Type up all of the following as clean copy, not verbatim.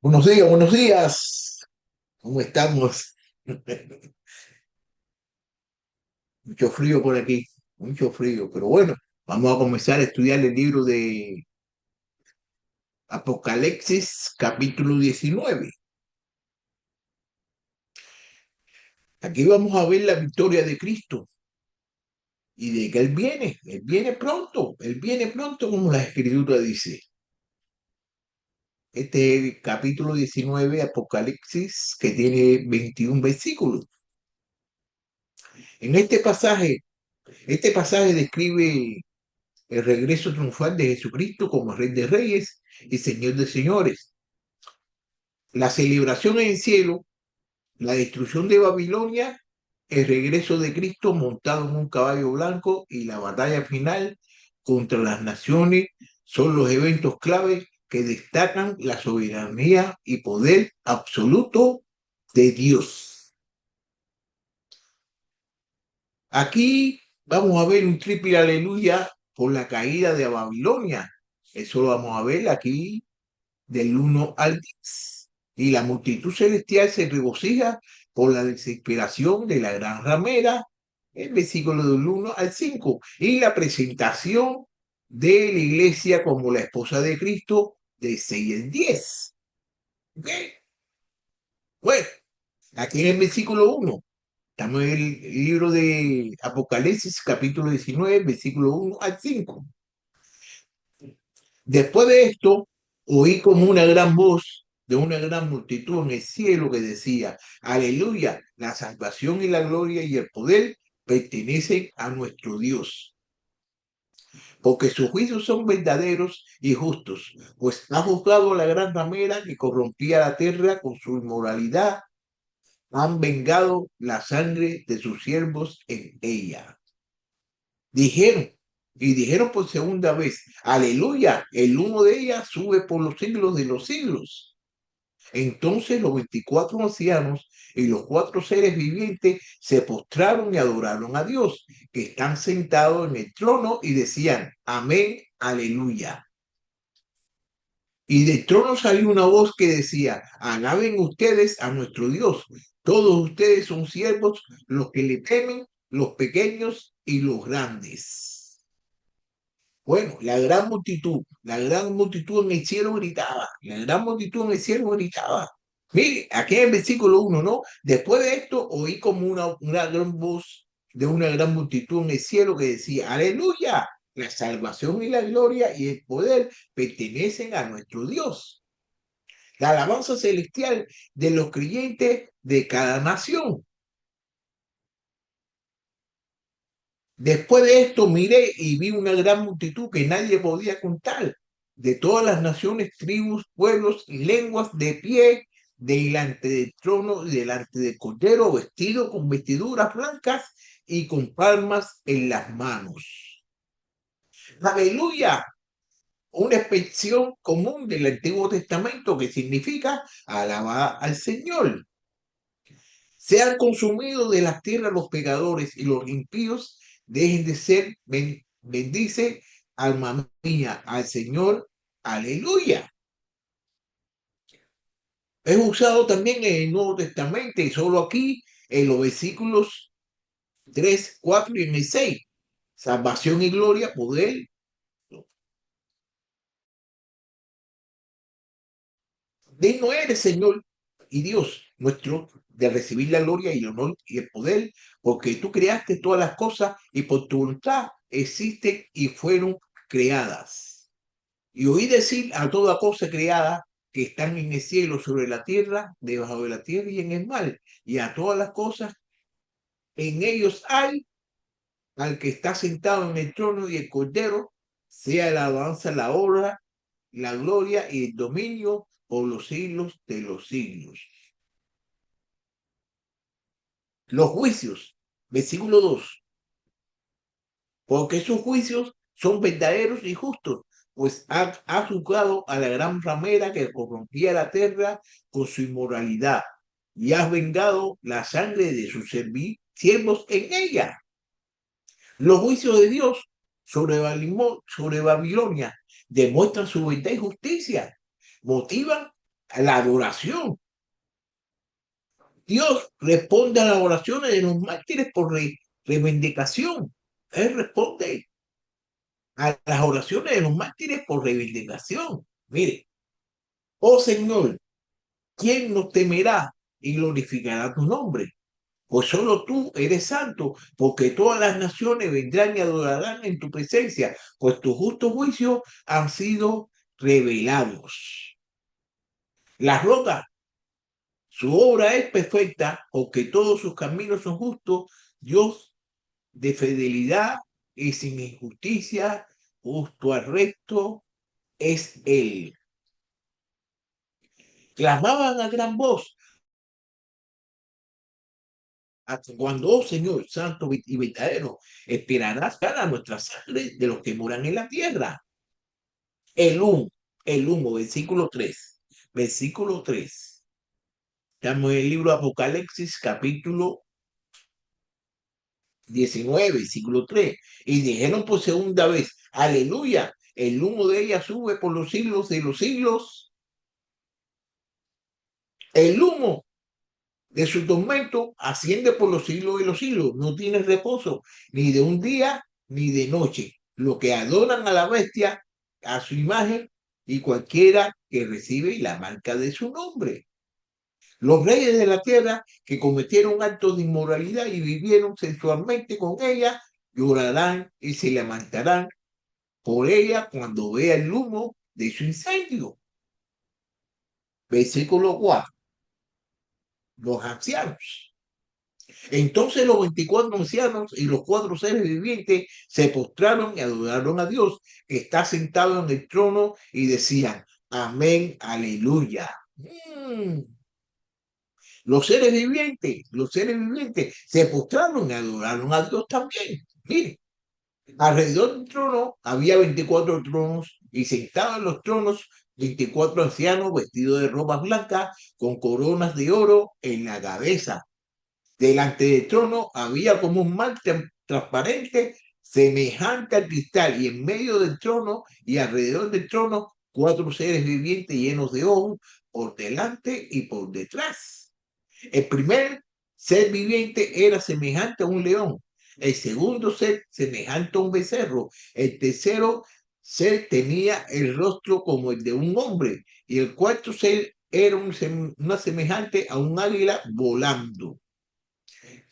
Buenos días, buenos días. ¿Cómo estamos? Mucho frío por aquí, mucho frío, pero bueno, vamos a comenzar a estudiar el libro de Apocalipsis, capítulo 19. Aquí vamos a ver la victoria de Cristo y de que Él viene pronto como la Escritura dice. Este es el capítulo 19, Apocalipsis, que tiene 21 versículos. En este pasaje describe el regreso triunfal de Jesucristo como Rey de Reyes y Señor de Señores, la celebración en el cielo, la destrucción de Babilonia, el regreso de Cristo montado en un caballo blanco y la batalla final contra las naciones son los eventos clave que destacan la soberanía y poder absoluto de Dios. Aquí vamos a ver un triple aleluya por la caída de Babilonia. Eso lo vamos a ver aquí del 1 al 10. Y la multitud celestial se regocija por la desesperación de la gran ramera, el versículo del 1 al 5. Y la presentación de la iglesia como la esposa de Cristo de 6 al 10. ¿Ok? Bueno, aquí en el versículo 1. Estamos en el libro de Apocalipsis, capítulo 19, versículo 1 al 5. Después de esto, oí como una gran voz de una gran multitud en el cielo que decía, aleluya, la salvación y la gloria y el poder pertenecen a nuestro Dios, porque sus juicios son verdaderos y justos, pues ha juzgado a la gran ramera que corrompía la tierra con su inmoralidad, han vengado la sangre de sus siervos en ella. Dijeron, y dijeron por segunda vez, aleluya, el humo de ella sube por los siglos de los siglos. Entonces los 24 ancianos y los 4 seres vivientes se postraron y adoraron a Dios, que están sentados en el trono y decían, amén, aleluya. Y del trono salió una voz que decía, alaben ustedes a nuestro Dios. Todos ustedes son siervos, los que le temen, los pequeños y los grandes. Bueno, la gran multitud en el cielo gritaba, la gran multitud en el cielo gritaba. Mire, aquí en el versículo 1, ¿no? Después de esto oí como una gran voz de una gran multitud en el cielo que decía, aleluya, la salvación y la gloria y el poder pertenecen a nuestro Dios. La alabanza celestial de los creyentes de cada nación. Después de esto miré y vi una gran multitud que nadie podía contar, de todas las naciones, tribus, pueblos y lenguas, de pie delante del trono y delante del Cordero, vestido con vestiduras blancas y con palmas en las manos. Aleluya, una expresión común del Antiguo Testamento que significa alabar al Señor. Sean consumidos de las tierras los pecadores y los impíos, dejen de ser, bendice, alma mía, al Señor, aleluya. Es usado también en el Nuevo Testamento y solo aquí en los versículos 3, 4 y en el 6. Salvación y gloria, poder. Digno eres, Señor y Dios nuestro, de recibir la gloria y el honor y el poder, porque tú creaste todas las cosas y por tu voluntad existen y fueron creadas. Y oí decir a toda cosa creada que están en el cielo, sobre la tierra, debajo de la tierra y en el mar, y a todas las cosas en ellos hay, al que está sentado en el trono y el cordero, sea la alabanza, la honra, la gloria y el dominio por los siglos de los siglos. Los juicios, versículo 2, porque sus juicios son verdaderos y justos, pues ha juzgado a la gran ramera que corrompía la tierra con su inmoralidad y has vengado la sangre de sus siervos en ella. Los juicios de Dios sobre Babilonia demuestran su verdad y justicia, motivan la adoración. Dios responde a las oraciones de los mártires por reivindicación. Él responde a las oraciones de los mártires por reivindicación. Mire, oh Señor, ¿quién nos temerá y glorificará tu nombre? Pues solo tú eres santo, porque todas las naciones vendrán y adorarán en tu presencia, pues tus justos juicios han sido revelados. La roca, su obra es perfecta, porque todos sus caminos son justos. Dios de fidelidad y sin injusticia, justo al recto es Él. Clamaban a gran voz, hasta cuando, oh Señor, santo y verdadero, esperarás a nuestra sangre de los que moran en la tierra. El humo, versículo 3. Versículo 3. Estamos en el libro de Apocalipsis, capítulo 19, versículo 3. Y dijeron por segunda vez, aleluya, el humo de ella sube por los siglos de los siglos. El humo de su tormento asciende por los siglos de los siglos. No tiene reposo, ni de un día ni de noche. Los que adoran a la bestia, a su imagen, y cualquiera que recibe la marca de su nombre. Los reyes de la tierra que cometieron actos de inmoralidad y vivieron sensualmente con ella, llorarán y se lamentarán por ella cuando vea el humo de su incendio. Versículo 4. Los ancianos. Entonces los 24 ancianos y los 4 seres vivientes se postraron y adoraron a Dios, que está sentado en el trono, y decían, amén, aleluya. Los seres vivientes se postraron y adoraron a Dios también. Mire, alrededor del trono había 24 tronos y sentados en los tronos 24 ancianos vestidos de ropas blancas con coronas de oro en la cabeza. Delante del trono había como un mar transparente semejante al cristal, y en medio del trono y alrededor del trono 4 seres vivientes llenos de ojos por delante y por detrás. El primer ser viviente era semejante a un león, el segundo ser semejante a un becerro, el tercero ser tenía el rostro como el de un hombre, y el cuarto ser era una semejante a un águila volando.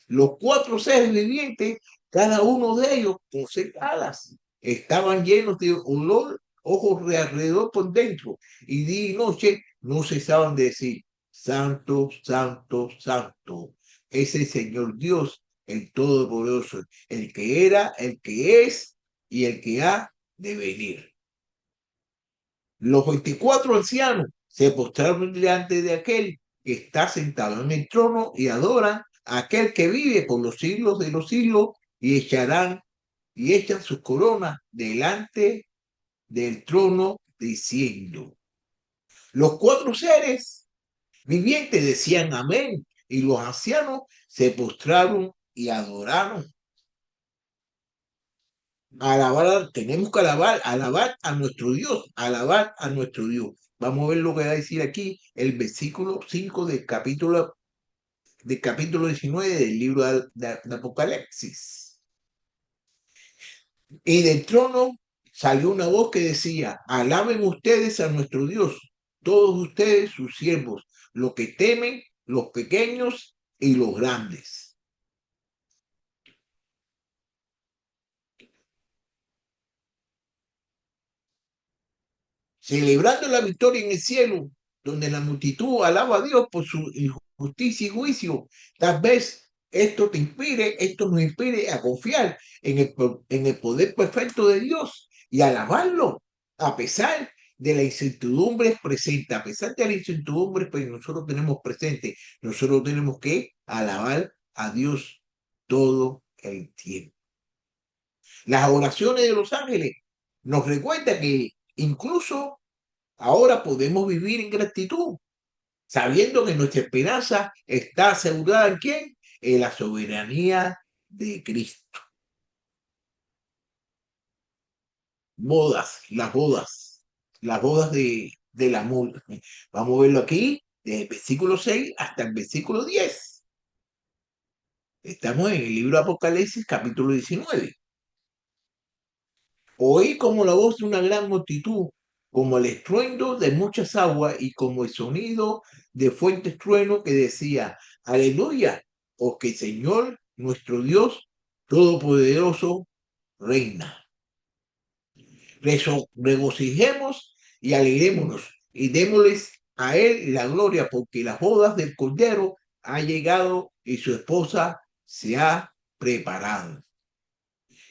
Los 4 seres vivientes, cada uno de ellos con 6 alas, estaban llenos de olor, ojos de alrededor por dentro, y día y noche no cesaban de decir, santo, santo, santo, es el Señor Dios, el Todopoderoso, el que era, el que es y el que ha de venir. Los 24 ancianos se postraron delante de aquel que está sentado en el trono y adoran a aquel que vive por los siglos de los siglos, y echan sus coronas delante del trono diciendo. Los 4 seres vivientes decían amén, y los ancianos se postraron y adoraron. Tenemos que alabar a nuestro Dios, alabar a nuestro Dios. Vamos a ver lo que va a decir aquí el versículo 5 del capítulo 19 del libro de Apocalipsis. Y del trono salió una voz que decía, alaben ustedes a nuestro Dios, todos ustedes sus siervos, los que temen, los pequeños y los grandes. Celebrando la victoria en el cielo, donde la multitud alaba a Dios por su justicia y juicio. Tal vez esto nos inspire a confiar en el poder perfecto de Dios y alabarlo, a pesar de la incertidumbre presente, a pesar de la incertidumbre que nosotros tenemos presente. Nosotros tenemos que alabar a Dios todo el tiempo. Las oraciones de los ángeles nos recuerdan que incluso ahora podemos vivir en gratitud, sabiendo que nuestra esperanza está asegurada en quién, en la soberanía de Cristo. Las bodas del amor. Vamos a verlo aquí, desde el versículo 6 hasta el versículo 10. Estamos en el libro de Apocalipsis, capítulo 19. Oí como la voz de una gran multitud, como el estruendo de muchas aguas y como el sonido de fuertes truenos que decía, aleluya, porque el Señor, nuestro Dios Todopoderoso, reina. Regocijemos y alegrémonos y démosles a Él la gloria, porque las bodas del Cordero han llegado y su esposa se ha preparado.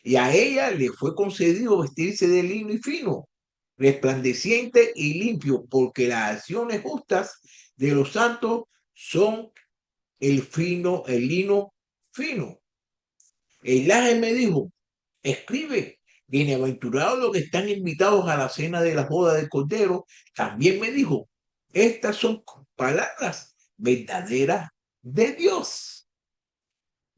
Y a ella le fue concedido vestirse de lino y fino, resplandeciente y limpio, porque las acciones justas de los santos son el lino fino. El ángel me dijo, escribe, bienaventurados los que están invitados a la cena de las bodas del Cordero. También me dijo, estas son palabras verdaderas de Dios.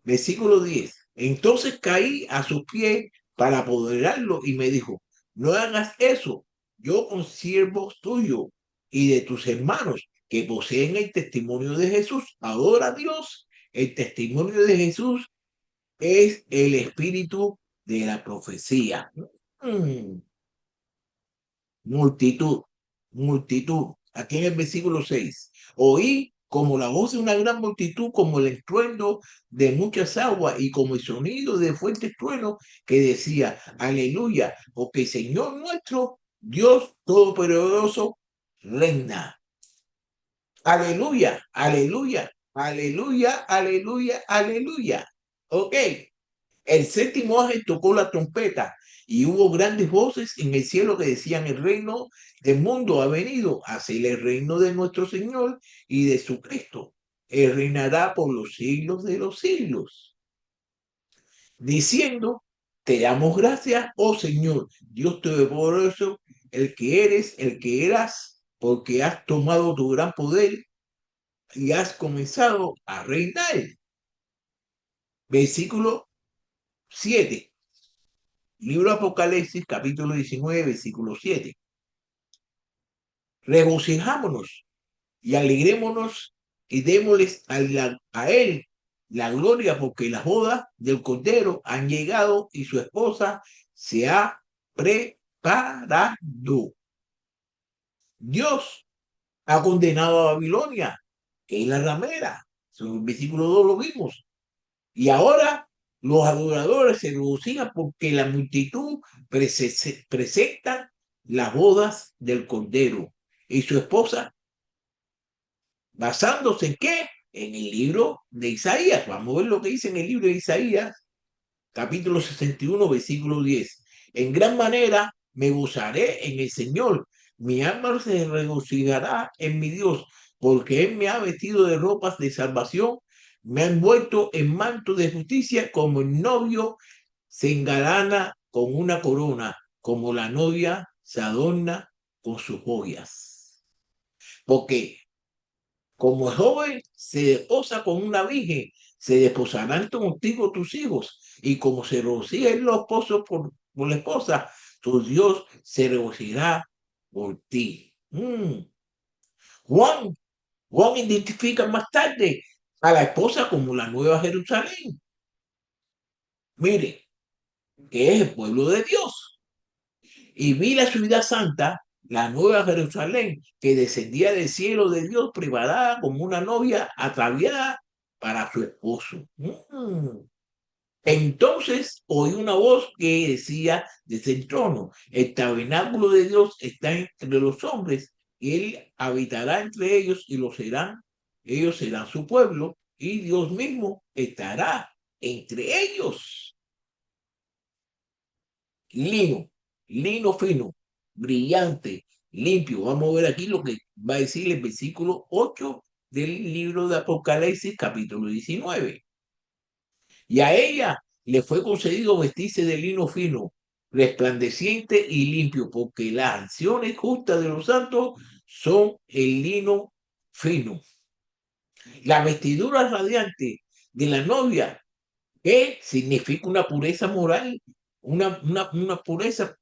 Versículo 10. Entonces caí a sus pies para apoderarlo y me dijo, no hagas eso, yo consiervo tuyo y de tus hermanos que poseen el testimonio de Jesús. Adora a Dios. El testimonio de Jesús es el espíritu de la profecía. Mm, multitud, multitud. Aquí en el versículo 6. Oí como la voz de una gran multitud, como el estruendo de muchas aguas y como el sonido de fuertes truenos que decía, aleluya, porque el Señor nuestro, Dios Todopoderoso, reina. Aleluya, aleluya, aleluya, aleluya, aleluya. Ok. El séptimo ángel tocó la trompeta y hubo grandes voces en el cielo que decían, el reino del mundo ha venido, hacia el reino de nuestro Señor y de su Cristo. Él reinará por los siglos de los siglos, diciendo, te damos gracias, oh Señor, Dios Todopoderoso, el que eres, el que eras, porque has tomado tu gran poder y has comenzado a reinar. Versículo 7. Libro Apocalipsis, capítulo 19, versículo 7. Regocijámonos y alegrémonos y démosles a él la gloria, porque las bodas del Cordero han llegado y su esposa se ha preparado. Dios ha condenado a Babilonia, que es la ramera. En el versículo 2 lo vimos. Y ahora los adoradores se regocijan porque la multitud presenta las bodas del Cordero y su esposa, basándose en qué? En el libro de Isaías. Vamos a ver lo que dice en el libro de Isaías, capítulo 61, versículo 10. En gran manera me gozaré en el Señor. Mi alma se regocijará en mi Dios, porque Él me ha vestido de ropas de salvación, me ha envuelto en manto de justicia, como el novio se engalana con una corona, como la novia se adorna con sus joyas. Porque como el joven se desposa con una virgen, se desposarán contigo tus hijos, y como se regocija el esposo por la esposa, tu Dios se regocijará por ti. Juan, Juan identifica más tarde a la esposa como la Nueva Jerusalén. Mire, que es el pueblo de Dios. Y vi la ciudad santa, la Nueva Jerusalén, que descendía del cielo de Dios, preparada como una novia ataviada para su esposo. Entonces oí una voz que decía desde el trono, el tabernáculo de Dios está entre los hombres, y él habitará entre ellos y ellos serán su pueblo, y Dios mismo estará entre ellos. Lino, lino fino, brillante, limpio. Vamos a ver aquí lo que va a decir el versículo 8 del libro de Apocalipsis, capítulo 19. Y a ella le fue concedido vestirse de lino fino, resplandeciente y limpio, porque las acciones justas de los santos son el lino fino. La vestidura radiante de la novia, que significa una pureza moral, una pureza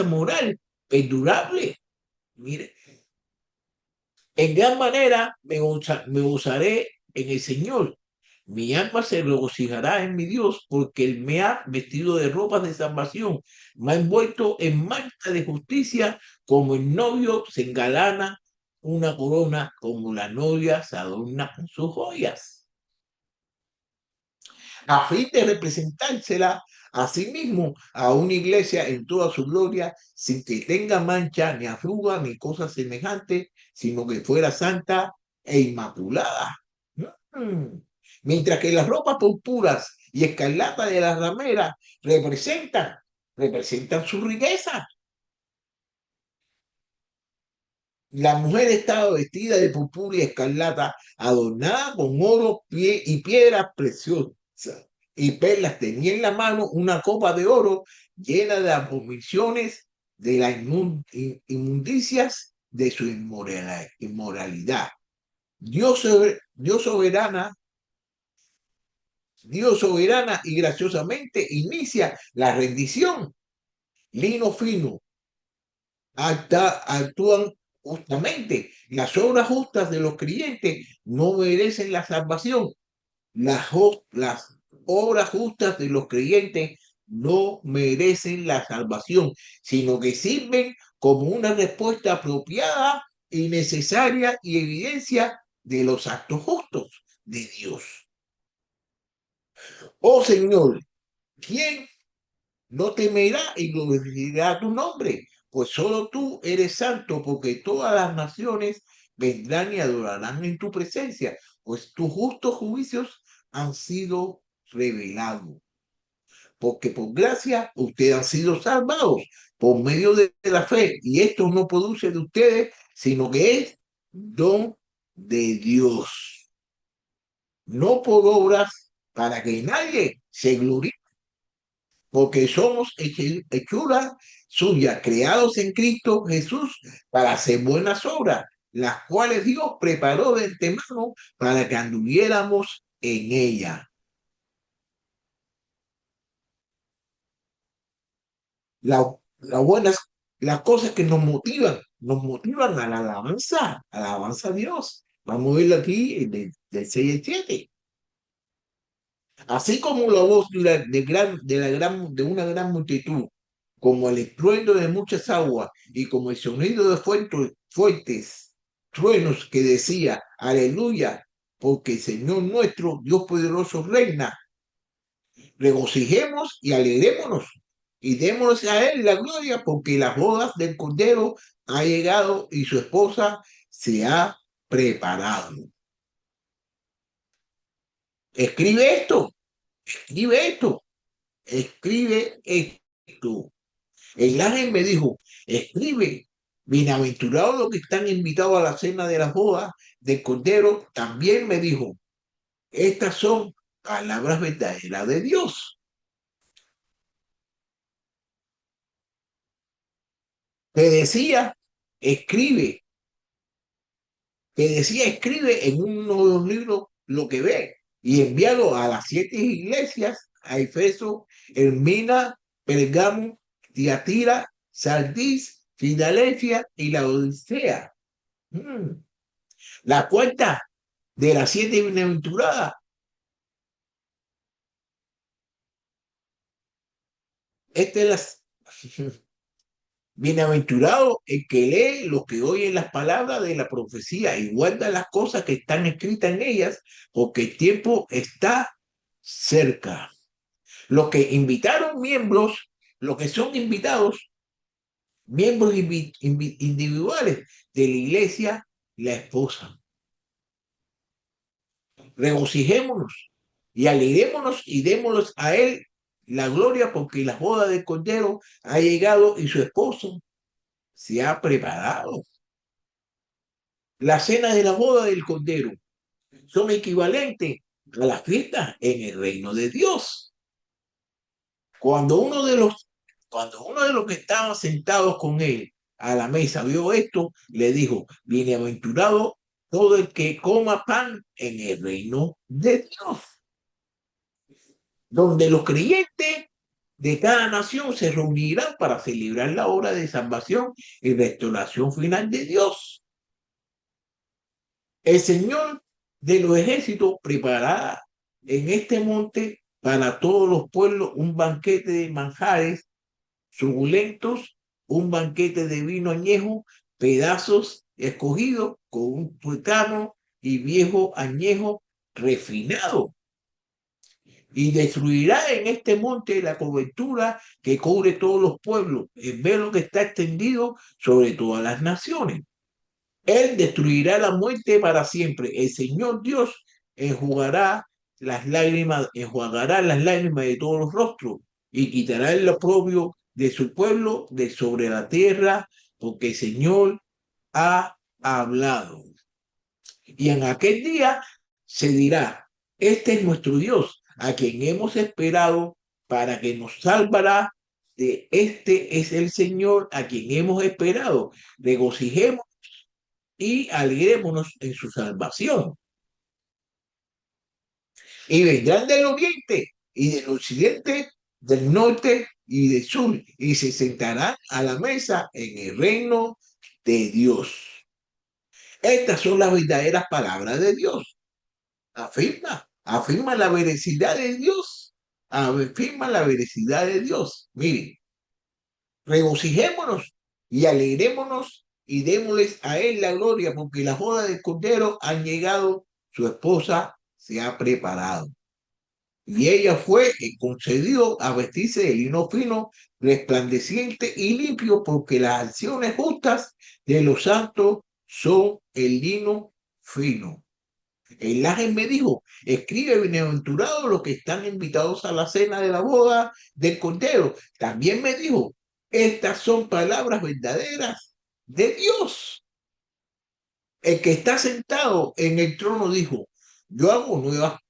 moral perdurable. Mire, en gran manera me gozaré en el Señor. Mi alma se regocijará en mi Dios, porque Él me ha vestido de ropas de salvación, me ha envuelto en manta de justicia, como el novio se engalana una corona, como la novia se adorna con sus joyas, a fin de representársela a sí mismo a una iglesia en toda su gloria, sin que tenga mancha, ni arruga, ni cosa semejante, sino que fuera santa e inmaculada. Mm. Mientras que las ropas purpuras y escarlata de la ramera representan su riqueza. La mujer estaba vestida de purpura y escarlata, adornada con oro y piedras preciosas y perlas. Tenía en la mano una copa de oro llena de abominaciones de las inmundicias de su inmoralidad. Dios soberana, Dios soberana y graciosamente inicia la rendición. Lino fino, actúan justamente. Las obras justas de los creyentes no merecen la salvación. Las obras justas de los creyentes no merecen la salvación, sino que sirven como una respuesta apropiada y necesaria y evidencia de los actos justos de Dios. Oh Señor, ¿quién no temerá y glorificará tu nombre? Pues solo tú eres santo, porque todas las naciones vendrán y adorarán en tu presencia, pues tus justos juicios han sido revelados. Porque por gracia ustedes han sido salvados por medio de la fe, y esto no produce de ustedes, sino que es don de Dios, no por obras, para que nadie se glorifique, porque somos hechura suya, creados en Cristo Jesús para hacer buenas obras, las cuales Dios preparó de antemano para que anduviéramos en ella. La, la buenas, las cosas que nos motivan a la alabanza a Dios. Vamos a verlo aquí del 6 al 7. Así como la voz de una gran multitud, como el estruendo de muchas aguas y como el sonido de fuertes truenos que decía, aleluya, porque el Señor nuestro, Dios poderoso, reina. Regocijemos y alegrémonos y démonos a Él la gloria, porque las bodas del Cordero ha llegado y su esposa se ha preparado. Escribe esto, escribe esto, escribe esto. El ángel me dijo, escribe, bienaventurados los que están invitados a la cena de las bodas del Cordero. También me dijo, estas son palabras verdaderas de Dios. Te decía, escribe, escribe en uno de los libros lo que ve y envíalo a las 7 iglesias, a Efeso, Hermina, Pergamo, Tiatira, Sardis, Filadelfia y la Odisea. Mm. La cuarta de las 7 bienaventuradas. Esta es la bienaventurado el que lee lo que oye las palabras de la profecía y guarda las cosas que están escritas en ellas, porque el tiempo está cerca. Los que invitaron miembros, los que son invitados, miembros individuales de la iglesia, la esposa. Regocijémonos y alegrémonos y démonos a él la gloria, porque la boda del Cordero ha llegado y su esposo se ha preparado. La cena de la boda del Cordero son equivalentes a las fiestas en el reino de Dios. Cuando uno de los, cuando uno de los que estaban sentados con él a la mesa vio esto, le dijo, bienaventurado todo el que coma pan en el reino de Dios. Donde los creyentes de cada nación se reunirán para celebrar la hora de salvación y restauración final de Dios. El Señor de los ejércitos preparará en este monte para todos los pueblos un banquete de manjares suculentos, un banquete de vino añejo, pedazos escogidos con un tuétano y viejo añejo refinado. Y destruirá en este monte la cobertura que cubre todos los pueblos, el velo que está extendido sobre todas las naciones. Él destruirá la muerte para siempre. El Señor Dios enjuagará las lágrimas de todos los rostros y quitará el oprobio de su pueblo de sobre la tierra, porque el Señor ha hablado. Y en aquel día se dirá, este es nuestro Dios, a quien hemos esperado para que nos salvará. De este es el Señor a quien hemos esperado. Regocijemos y alegrémonos en su salvación. Y vendrán del oriente y del occidente, del norte y del sur, y se sentarán a la mesa en el reino de Dios. Estas son las verdaderas palabras de Dios. Afirma la veracidad de Dios. Afirma la veracidad de Dios. Miren, regocijémonos y alegrémonos y démosles a él la gloria, porque la boda del Cordero han llegado, su esposa se ha preparado. Y ella fue y concedió a vestirse de lino fino, resplandeciente y limpio, porque las acciones justas de los santos son el lino fino. El ángel me dijo, escribe, bienaventurados los que están invitados a la cena de la boda del Cordero. También me dijo, estas son palabras verdaderas de Dios. El que está sentado en el trono dijo, yo hago nuevas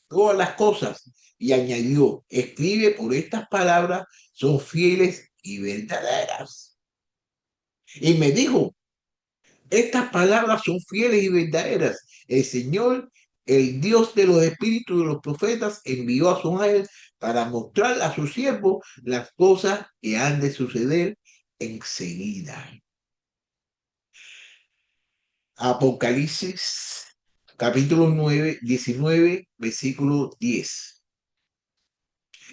todas las cosas. Y añadió, escribe, por estas palabras son fieles y verdaderas. Y me dijo, estas palabras son fieles y verdaderas. El Señor, el Dios de los espíritus de los profetas, envió a su ángel para mostrar a sus siervos las cosas que han de suceder enseguida. Apocalipsis, capítulo 9, 19, versículo 10.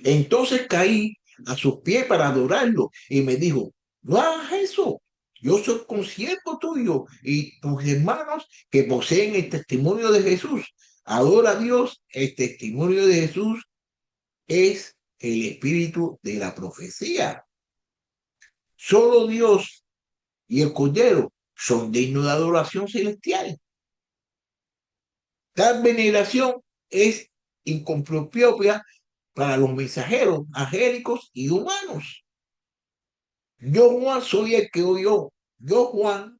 Entonces caí a sus pies para adorarlo y me dijo, no hagas eso. Yo soy consiervo tuyo y tus hermanos que poseen el testimonio de Jesús. Adora a Dios. El testimonio de Jesús es el espíritu de la profecía. Solo Dios y el Cordero son dignos de adoración celestial. Tal veneración es incomprobable para los mensajeros angélicos y humanos. Yo, Juan, soy el que oyó. Yo, Juan,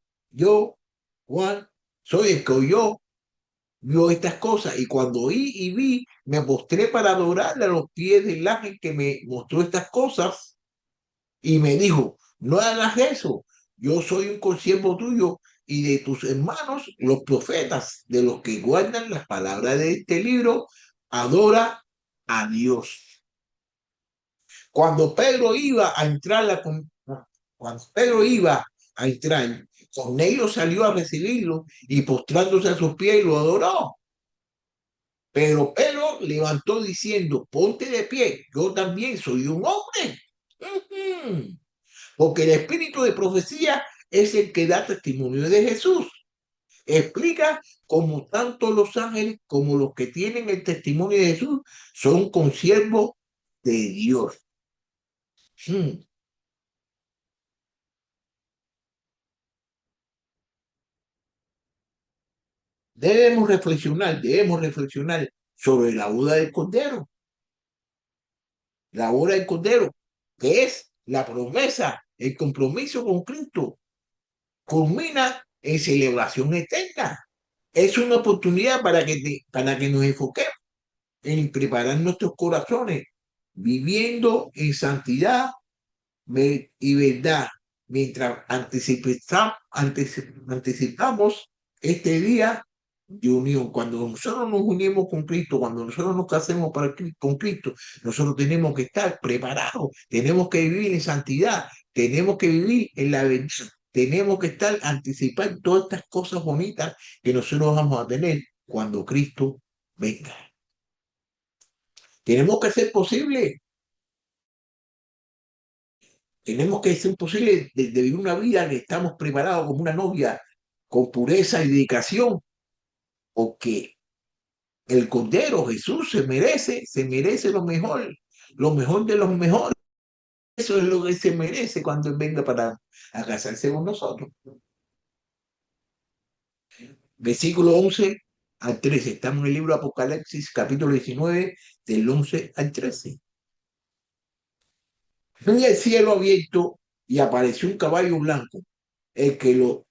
soy el que oyó, vio estas cosas. Y cuando oí y vi, me postré para adorarle a los pies del ángel que me mostró estas cosas. Y me dijo, no hagas eso. Yo soy un consiervo tuyo y de tus hermanos, los profetas, de los que guardan las palabras de este libro, adora a Dios. Cuando Pedro iba a entrar, cuando Pedro iba a entrar, Cornelio salió a recibirlo y postrándose a sus pies lo adoró. Pero Pedro levantó diciendo, ponte de pie, yo también soy un hombre. Porque el espíritu de profecía es el que da testimonio de Jesús. Explica cómo tanto los ángeles como los que tienen el testimonio de Jesús son consiervos de Dios. Debemos reflexionar sobre la boda del Cordero. La boda del Cordero, que es la promesa, el compromiso con Cristo, culmina en celebración eterna. Es una oportunidad para que nos enfoquemos en preparar nuestros corazones, viviendo en santidad y verdad, mientras anticipamos este día de unión. Cuando nosotros nos unimos con Cristo, cuando nosotros nos casemos con Cristo, nosotros tenemos que estar preparados, tenemos que vivir en santidad, tenemos que vivir en la verdad, tenemos que estar anticipando todas estas cosas bonitas que nosotros vamos a tener cuando Cristo venga. Tenemos que hacer posible, tenemos que hacer posible de vivir una vida que estamos preparados como una novia, con pureza y dedicación, porque el Cordero Jesús se merece lo mejor de los mejores. Eso es lo que se merece cuando Él venga para a casarse con nosotros. Versículo 11 al 13. Estamos en el libro de Apocalipsis, capítulo 19, del 11 al 13. Vi el cielo abierto y apareció un caballo blanco. El que lo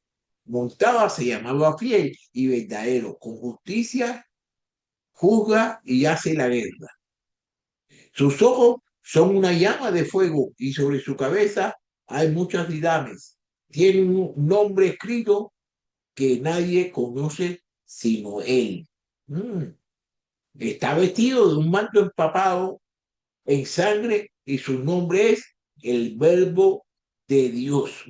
montaba se llamaba Fiel y Verdadero. Con justicia juzga y hace la guerra. Sus ojos son una llama de fuego y sobre su cabeza hay muchas diademas. Tiene un nombre escrito que nadie conoce sino él. Mm. Está vestido de un manto empapado en sangre y su nombre es el Verbo de Dios.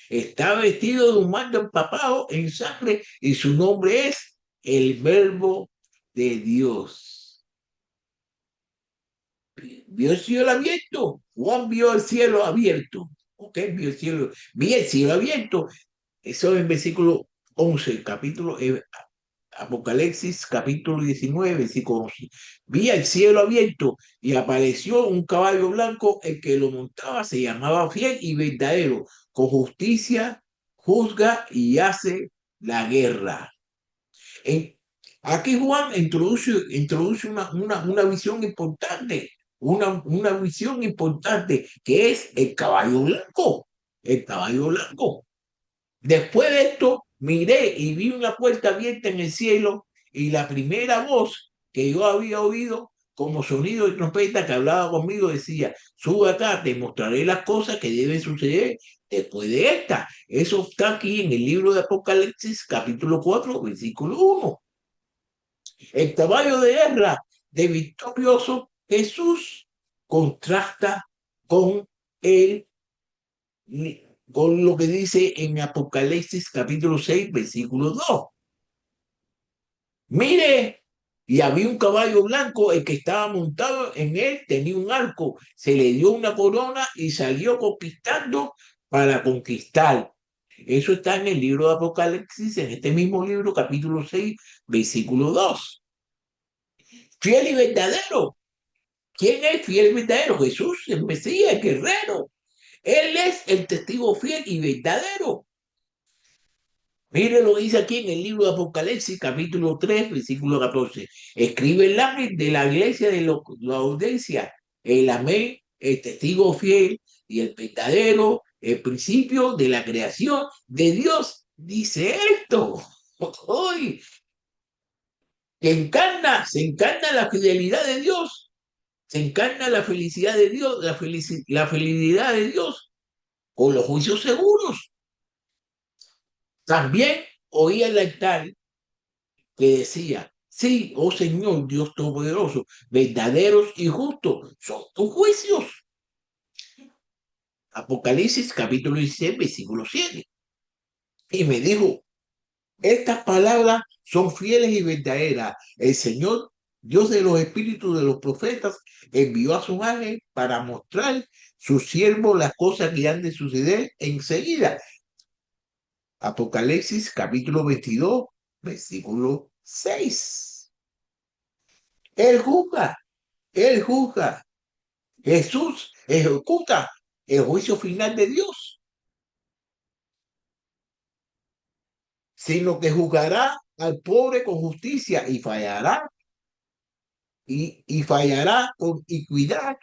Está vestido de un manto empapado en sangre y su nombre es el Verbo de Dios. Vio el cielo abierto. Juan vio el cielo abierto. Ok, vio el cielo. Vi el cielo abierto. Eso en versículo 11, capítulo Apocalipsis, capítulo 19, versículo 11. Vi el cielo abierto y apareció un caballo blanco. El que lo montaba se llamaba Fiel y Verdadero. Con justicia juzga y hace la guerra. En, aquí Juan introduce una visión importante, una visión importante que es el caballo blanco, el caballo blanco. Después de esto, miré y vi una puerta abierta en el cielo y la primera voz que yo había oído como sonido de trompeta que hablaba conmigo decía, sube acá, te mostraré las cosas que deben suceder después de esta. Eso está aquí en el libro de Apocalipsis, capítulo 4, versículo 1. El caballo de guerra de victorioso Jesús contrasta con el con lo que dice en Apocalipsis capítulo 6, versículo 2. Mire, y había un caballo blanco, el que estaba montado en él tenía un arco, se le dio una corona y salió conquistando para conquistar. Eso está en el libro de Apocalipsis, en este mismo libro, capítulo 6, versículo 2. Fiel y verdadero. ¿Quién es fiel y verdadero? Jesús, el Mesías, el guerrero. Él es el testigo fiel y verdadero. Mire lo que dice aquí en el libro de Apocalipsis, capítulo 3, versículo 14. Escribe el ángel de la iglesia de la audiencia, el amén, el testigo fiel y el verdadero, el principio de la creación de Dios. Dice esto. Hoy, se encarna la fidelidad de Dios, se encarna la felicidad de Dios, la fidelidad de Dios con los juicios seguros. También oía el altar que decía, sí, oh Señor Dios Todopoderoso, verdaderos y justos son tus juicios. Apocalipsis capítulo 16, versículo 7. Y me dijo, estas palabras son fieles y verdaderas. El Señor, Dios de los espíritus de los profetas, envió a su ángel para mostrar su siervo las cosas que han de suceder enseguida. Apocalipsis capítulo 22, versículo 6. Él juzga, él juzga. Jesús ejecuta el juicio final de Dios, sino que juzgará al pobre con justicia y fallará con equidad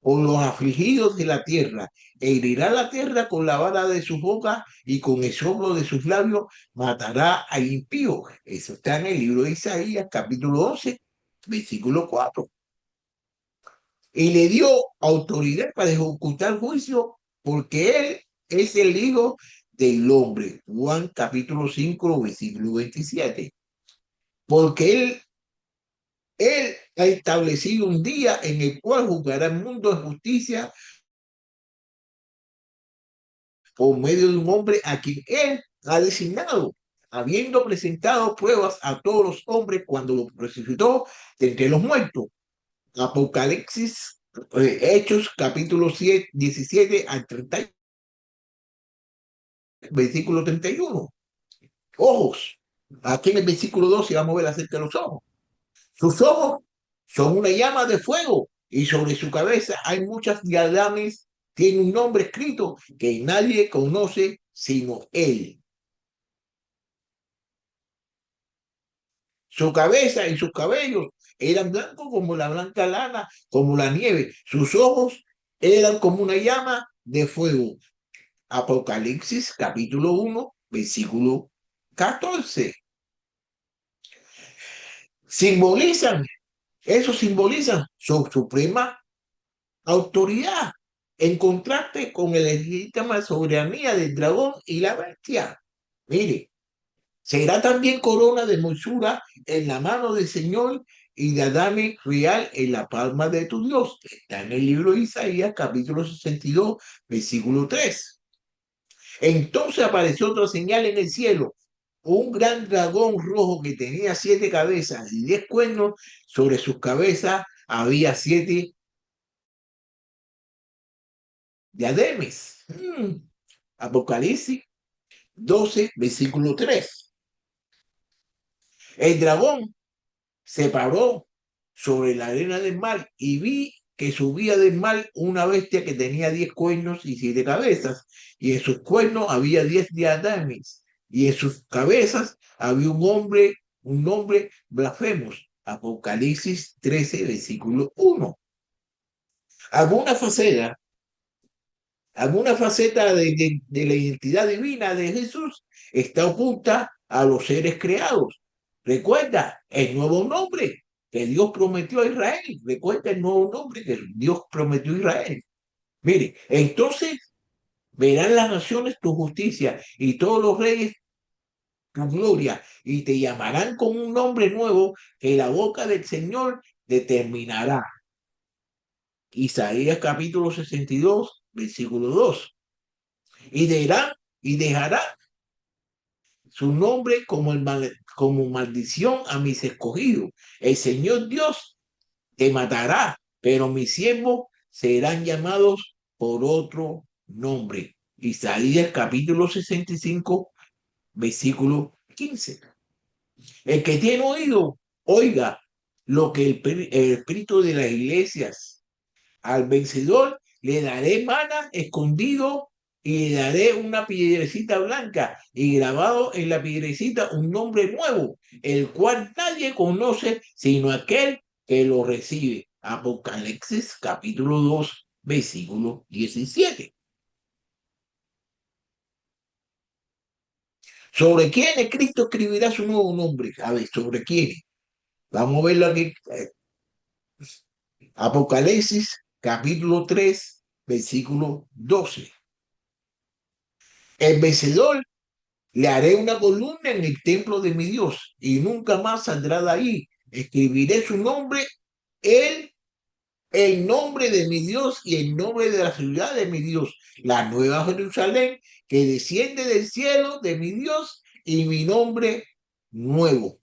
con los afligidos de la tierra, e herirá la tierra con la vara de su boca y con el soplo de sus labios matará al impío. Eso está en el libro de Isaías, capítulo 11, versículo 4. Y le dio autoridad para ejecutar juicio porque él es el Hijo del Hombre. Juan capítulo 5, versículo 27. porque él ha establecido un día en el cual juzgará el mundo de justicia por medio de un hombre a quien él ha designado, habiendo presentado pruebas a todos los hombres cuando lo resucitó de entre los muertos. Apocalipsis, Hechos, capítulo 7, 17 al 30, versículo 31. Ojos. Aquí en el versículo 12 vamos a ver acerca de los ojos. Sus ojos son una llama de fuego y sobre su cabeza hay muchas diadamas. Tiene un nombre escrito que nadie conoce sino él. Su cabeza y sus cabellos eran blancos como la blanca lana, como la nieve. Sus ojos eran como una llama de fuego. Apocalipsis capítulo 1, versículo 14. Simbolizan, eso simbolizan su suprema autoridad, en contraste con el legítima soberanía del dragón y la bestia. Mire, será también corona de hermosura en la mano del Señor y de adame real en la palma de tu Dios. Está en el libro de Isaías, capítulo 62, versículo 3. Entonces apareció otra señal en el cielo, un gran dragón rojo que tenía 7 cabezas y 10 cuernos. Sobre sus cabezas había 7 diademas. Apocalipsis 12, versículo 3. El dragón se paró sobre la arena del mar y vi que subía del mar una bestia que tenía 10 cuernos y 7 cabezas, y en sus cuernos había 10 diademas, y en sus cabezas había un nombre blasfemos. Apocalipsis 13, versículo 1. Alguna faceta, alguna faceta de la identidad divina de Jesús está oculta a los seres creados. Recuerda el nuevo nombre que Dios prometió a Israel. Recuerda el nuevo nombre que Dios prometió a Israel. Mire, entonces verán las naciones tu justicia y todos los reyes tu gloria, y te llamarán con un nombre nuevo que la boca del Señor determinará. Isaías capítulo 62, versículo 2. Y dirán y dejará su nombre como maldición a mis escogidos. El Señor Dios te matará, pero mis siervos serán llamados por otro nombre. Isaías capítulo 65, versículo 15. El que tiene oído, oiga lo que el espíritu de las iglesias. Al vencedor le daré mana escondido y le daré una piedrecita blanca y grabado en la piedrecita un nombre nuevo, el cual nadie conoce sino aquel que lo recibe. Apocalipsis capítulo 2, versículo 17. ¿Sobre quién Cristo escribirá su nuevo nombre? A ver, ¿sobre quién? Vamos a verlo aquí. Apocalipsis capítulo 3, versículo 12. El vencedor le haré una columna en el templo de mi Dios y nunca más saldrá de ahí. Escribiré su nombre, él, el nombre de mi Dios y el nombre de la ciudad de mi Dios, la nueva Jerusalén que desciende del cielo de mi Dios y mi nombre nuevo.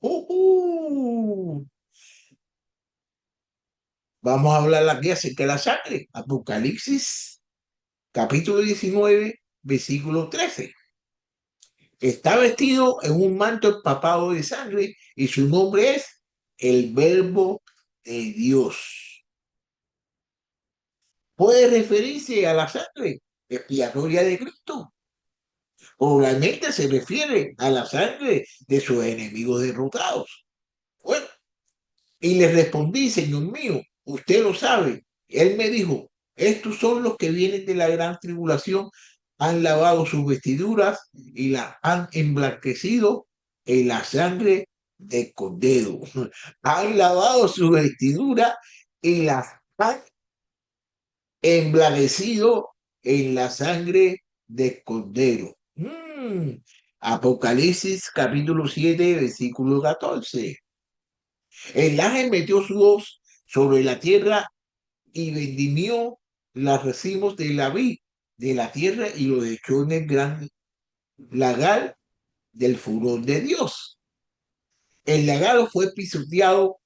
Vamos a hablar aquí acerca de la sangre. Apocalipsis capítulo 19, versículo 13. Está vestido en un manto empapado de sangre y su nombre es el Verbo de Dios. Puede referirse a la sangre expiatoria de Cristo. O realmente se refiere a la sangre de sus enemigos derrotados. Bueno, y le respondí, Señor mío, usted lo sabe. Él me dijo, estos son los que vienen de la gran tribulación, han lavado sus vestiduras y las han emblanquecido en la sangre de cordero. Han lavado sus vestiduras y las han emblanquecido en la sangre de cordero. Apocalipsis capítulo 7, versículo 14. El ángel metió su hoz sobre la tierra y vendimió los racimos de la vid de la tierra y lo echó en el gran lagar del furor de Dios. El lagar fue pisado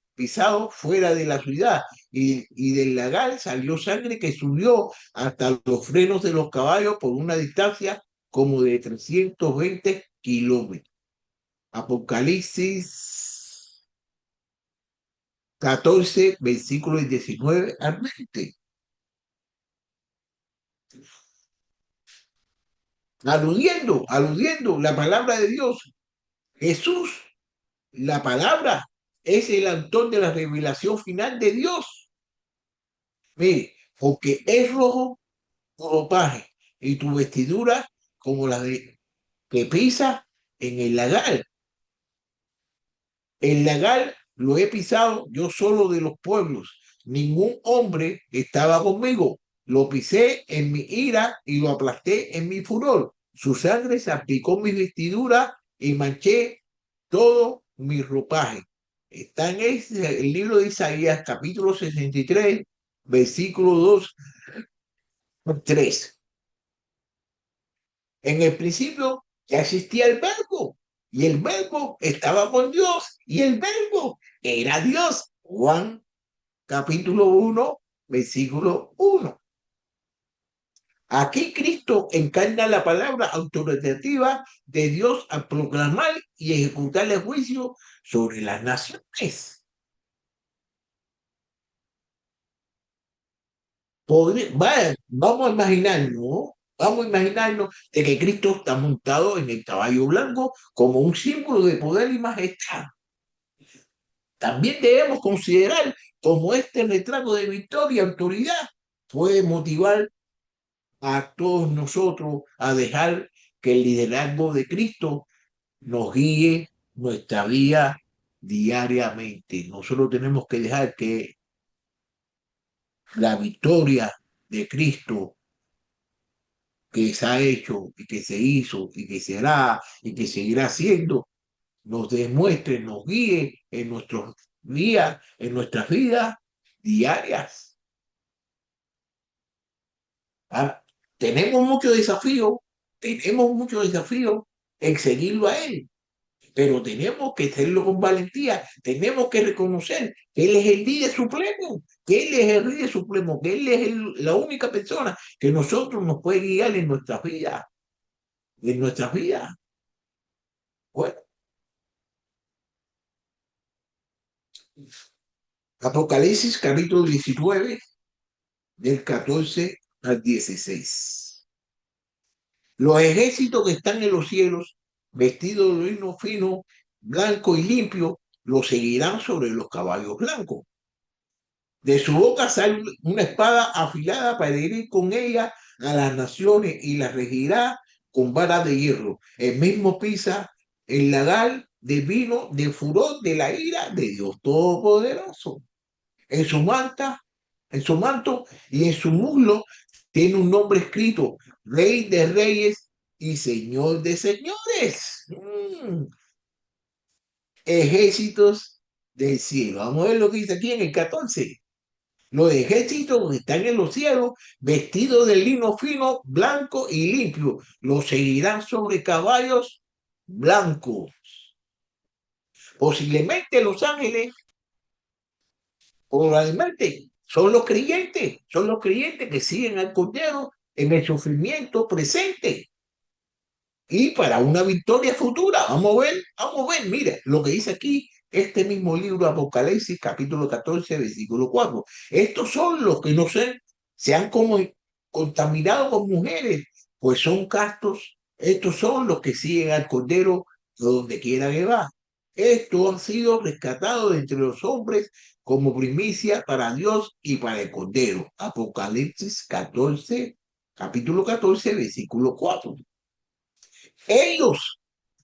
fuera de la ciudad y del lagar salió sangre que subió hasta los frenos de los caballos por una distancia como de 320 kilómetros. Apocalipsis 14, versículos 19 al 20. Aludiendo la palabra de Dios. Jesús, la palabra, es el autor de la revelación final de Dios. Mire, porque es rojo tu ropaje y tu vestidura como la de que pisa en el lagar. El lagar lo he pisado yo solo de los pueblos. Ningún hombre estaba conmigo. Lo pisé en mi ira y lo aplasté en mi furor. Su sangre salpicó mi vestidura y manché todo mi ropaje. Está en el libro de Isaías, capítulo 63, versículo 2, 3. En el principio ya existía el verbo y el verbo estaba con Dios y el verbo era Dios. Juan capítulo 1, versículo 1. Aquí Cristo encarna la palabra autoritativa de Dios al proclamar y ejecutar el juicio sobre las naciones. Vamos a imaginarnos, ¿no? Vamos a imaginarnos de que Cristo está montado en el caballo blanco como un símbolo de poder y majestad. También debemos considerar cómo este retrato de victoria y autoridad puede motivar a todos nosotros a dejar que el liderazgo de Cristo nos guíe nuestra vida diariamente. Nosotros tenemos que dejar que la victoria de Cristo que se ha hecho y que se hizo y que será y que seguirá siendo, nos demuestre, nos guíe en nuestros días, en nuestras vidas diarias. Ah, tenemos mucho desafío en seguirlo a Él, pero tenemos que hacerlo con valentía, tenemos que reconocer que Él es el líder supremo, que Él es el líder supremo, que Él es la única persona que nosotros nos puede guiar en nuestras vidas. Bueno, Apocalipsis capítulo 19, del 14 al 16. Los ejércitos que están en los cielos, vestidos de lino fino, blanco y limpio, los seguirán sobre los caballos blancos. De su boca sale una espada afilada para herir con ella a las naciones y las regirá con vara de hierro. El mismo pisa el lagar de vino del furor de la ira de Dios Todopoderoso. En su manta, en su manto y en su muslo tiene un nombre escrito, Rey de Reyes y Señor de Señores. Ejércitos del cielo. Vamos a ver lo que dice aquí en el 14. Los ejércitos que están en los cielos, vestidos de lino fino, blanco y limpio, los seguirán sobre caballos blancos. Posiblemente los ángeles, probablemente, son los creyentes que siguen al Cordero en el sufrimiento presente y para una victoria futura. Vamos a ver, mira lo que dice aquí este mismo libro Apocalipsis, capítulo 14, versículo 4. Estos son los que no se han como contaminado con mujeres, pues son castos. Estos son los que siguen al Cordero donde quiera que va. Estos han sido rescatados de entre los hombres como primicia para Dios y para el Cordero. Apocalipsis 14, capítulo 14, versículo 4. Ellos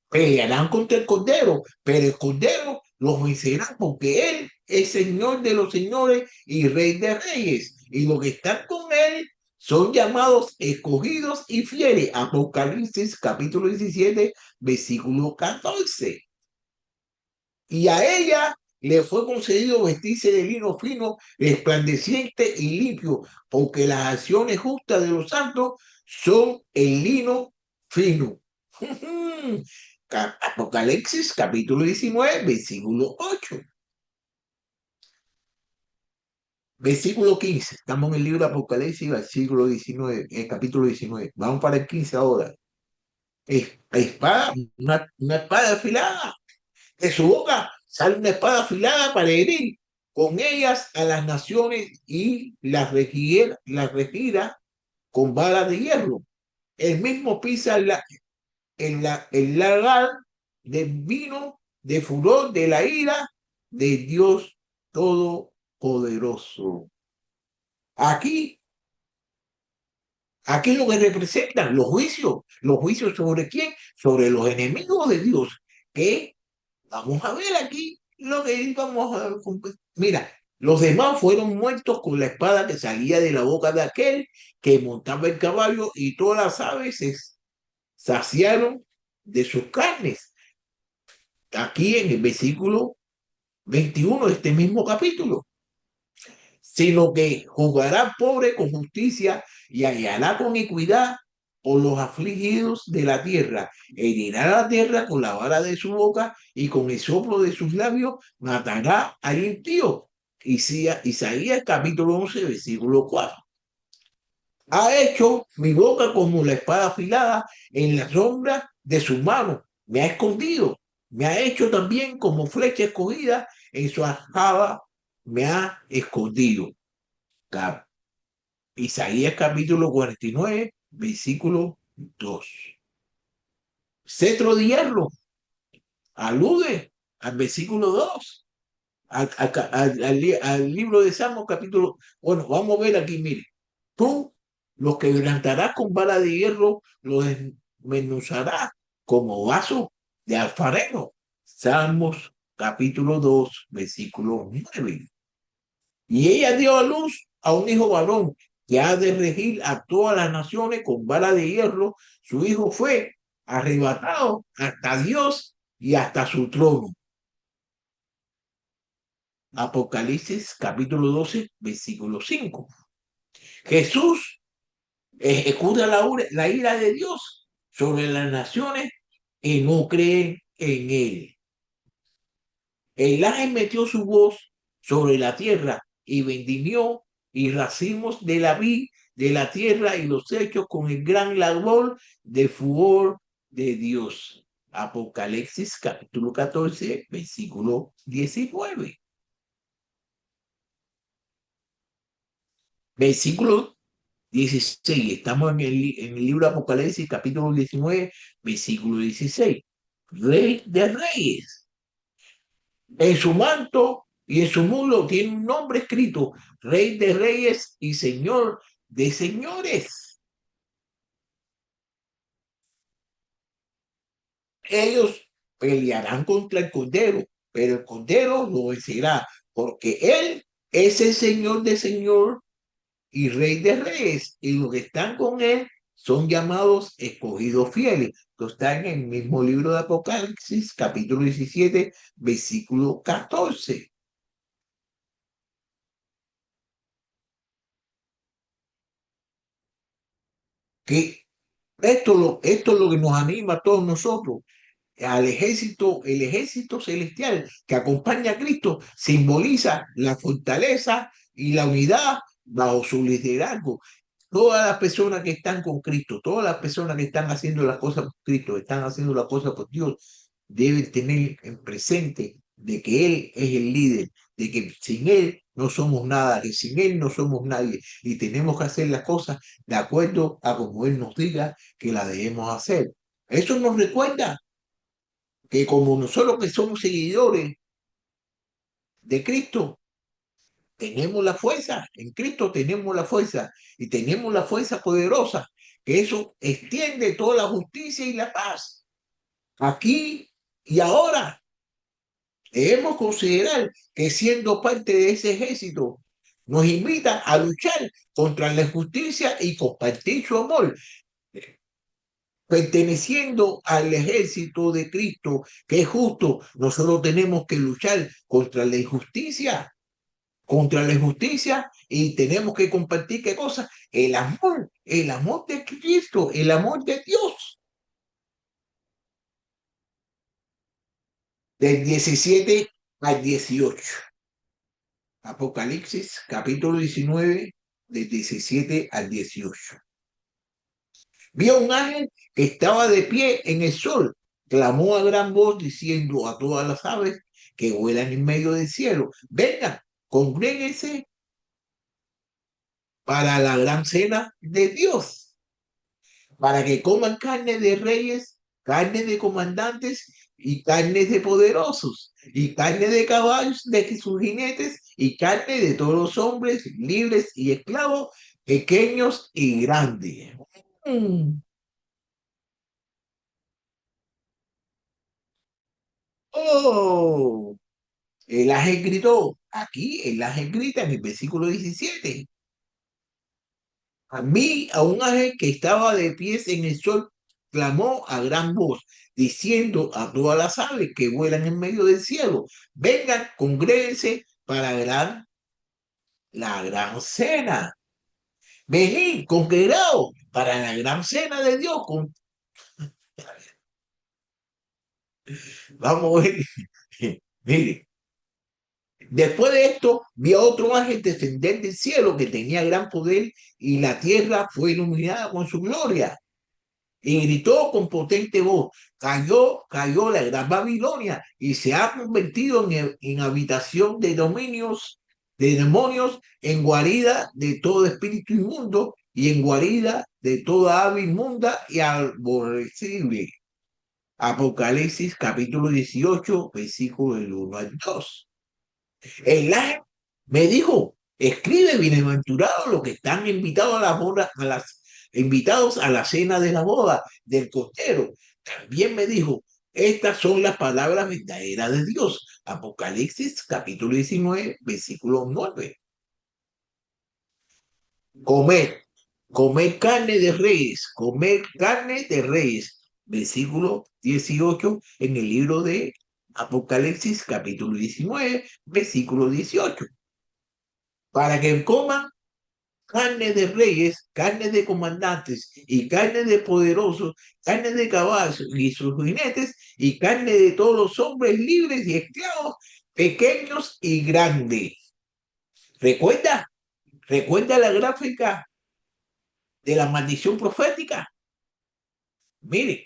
pelearán contra el Cordero, pero el Cordero los vencerá porque Él es Señor de los señores y Rey de reyes. Y los que están con Él son llamados escogidos y fieles. Apocalipsis capítulo 17, versículo 14. Y a ella le fue concedido vestirse de lino fino, resplandeciente y limpio, porque las acciones justas de los santos son el lino fino. Apocalipsis capítulo 19, versículo 8. Versículo 15. Estamos en el libro de Apocalipsis, versículo 19, el capítulo 19. Vamos para el 15 ahora. Espada, una espada afilada. De su boca sale una espada afilada para herir con ellas a las naciones y las regirá con varas de hierro. El mismo pisa el lagar del vino de furor de la ira de Dios Todopoderoso. Aquí, aquí lo que representan los juicios sobre quién, sobre los enemigos de Dios, que vamos a ver aquí lo que vamos a... Mira, los demás fueron muertos con la espada que salía de la boca de aquel que montaba el caballo y todas las aves se saciaron de sus carnes. Aquí en el versículo 21 de este mismo capítulo. Sino que juzgará pobre con justicia y hallará con equidad por los afligidos de la tierra. Herirá la tierra con la vara de su boca y con el soplo de sus labios matará al impío. Isaías capítulo 11, versículo 4. Ha hecho mi boca como la espada afilada en la sombra de su mano. Me ha escondido. Me ha hecho también como flecha escogida en su ajada. Me ha escondido. Isaías capítulo 49, versículo 2. Cetro de hierro alude al versículo 2, al libro de Salmos capítulo. Bueno, vamos a ver aquí, mire. Tú los quebrantarás con vara de hierro, los desmenuzarás como vaso de alfarero. Salmos capítulo 2, versículo 9. Y ella dio a luz a un hijo varón que ha de regir a todas las naciones con vara de hierro. Su hijo fue arrebatado hasta Dios y hasta su trono. Apocalipsis capítulo 12, versículo 5. Jesús ejecuta la ira de Dios sobre las naciones que no creen en él. El ángel metió su voz sobre la tierra y vendimió y racimos de la vid de la tierra y los hechos con el gran labor de furor de Dios. Apocalipsis capítulo 14, versículo 19. Versículo 16. Estamos en el libro de Apocalipsis capítulo 19, versículo 16. Rey de reyes. En su manto y en su muslo tiene un nombre escrito, Rey de Reyes y Señor de Señores. Ellos pelearán contra el Cordero, pero el Cordero lo vencerá, porque Él es el Señor de Señor y Rey de Reyes, y los que están con Él son llamados escogidos fieles. Esto está en el mismo libro de Apocalipsis, capítulo 17, versículo 14. Que esto es lo que nos anima a todos nosotros, al ejército, el ejército celestial que acompaña a Cristo, simboliza la fortaleza y la unidad bajo su liderazgo. Todas las personas que están con Cristo, todas las personas que están haciendo las cosas por Cristo, están haciendo las cosas por Dios, deben tener en presente de que Él es el líder, de que sin Él no somos nada, que sin Él no somos nadie y tenemos que hacer las cosas de acuerdo a como Él nos diga que las debemos hacer. Eso nos recuerda que como nosotros que somos seguidores de Cristo, tenemos la fuerza, en Cristo tenemos la fuerza y tenemos la fuerza poderosa, que eso extiende toda la justicia y la paz. Aquí y ahora debemos considerar que siendo parte de ese ejército, nos invita a luchar contra la injusticia y compartir su amor. perteneciendo al ejército de Cristo, que es justo, nosotros tenemos que luchar contra la injusticia y tenemos que compartir qué cosa, el amor de Cristo, el amor de Dios. Del 17 al 18. Apocalipsis, capítulo 19, del 17 al 18. Vio un ángel que estaba de pie en el sol, clamó a gran voz diciendo a todas las aves que vuelan en medio del cielo, vengan, congréguense para la gran cena de Dios, para que coman carne de reyes, carne de comandantes y carne de poderosos, y carne de caballos, de sus jinetes, y carne de todos los hombres, libres y esclavos, pequeños y grandes. Mm. Oh, el ángel gritó, aquí el ángel grita en el versículo 17. A mí, a un ángel que estaba de pies en el sol, clamó a gran voz, diciendo a todas las aves que vuelan en medio del cielo, vengan, congréguense para la gran cena. Venid, congregados para la gran cena de Dios. Vamos a ver. Mire, después de esto, vi a otro ángel descender del cielo que tenía gran poder y la tierra fue iluminada con su gloria. Y gritó con potente voz, cayó la gran Babilonia y se ha convertido en habitación de dominios, de demonios, en guarida de todo espíritu inmundo y en guarida de toda ave inmunda y aborrecible. Apocalipsis capítulo 18, versículo del 1 al 2. El ángel me dijo, escribe, bienaventurados los que están invitados a la boda, invitados a la cena de la boda del Cordero. También me dijo, estas son las palabras verdaderas de Dios. Apocalipsis capítulo 19, versículo 9. Comer, comer carne de reyes, comer carne de reyes. Versículo 18 en el libro de Apocalipsis capítulo 19, versículo 18. Para que coman carne de reyes, carne de comandantes y carne de poderosos, carne de caballos y sus jinetes y carne de todos los hombres libres y esclavos, pequeños y grandes. ¿Recuerda? ¿Recuerda la gráfica de la maldición profética? Mire,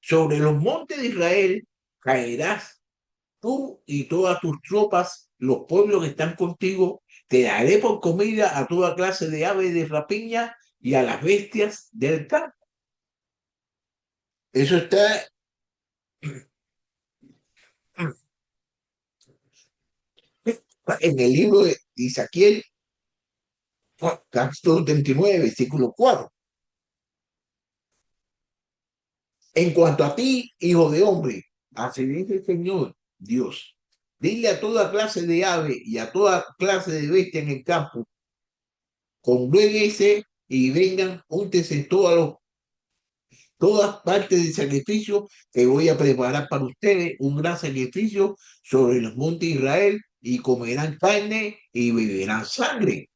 sobre los montes de Israel caerás tú y todas tus tropas, los pueblos que están contigo, te daré por comida a toda clase de aves de rapiña y a las bestias del campo. Eso está en el libro de Isaquiel, capítulo 39, versículo 4. En cuanto a ti, hijo de hombre, así dice el Señor Dios, dile a toda clase de ave y a toda clase de bestia en el campo, congréguense y vengan, júntense todas partes del sacrificio que voy a preparar para ustedes, un gran sacrificio sobre los montes de Israel, y comerán carne y beberán sangre.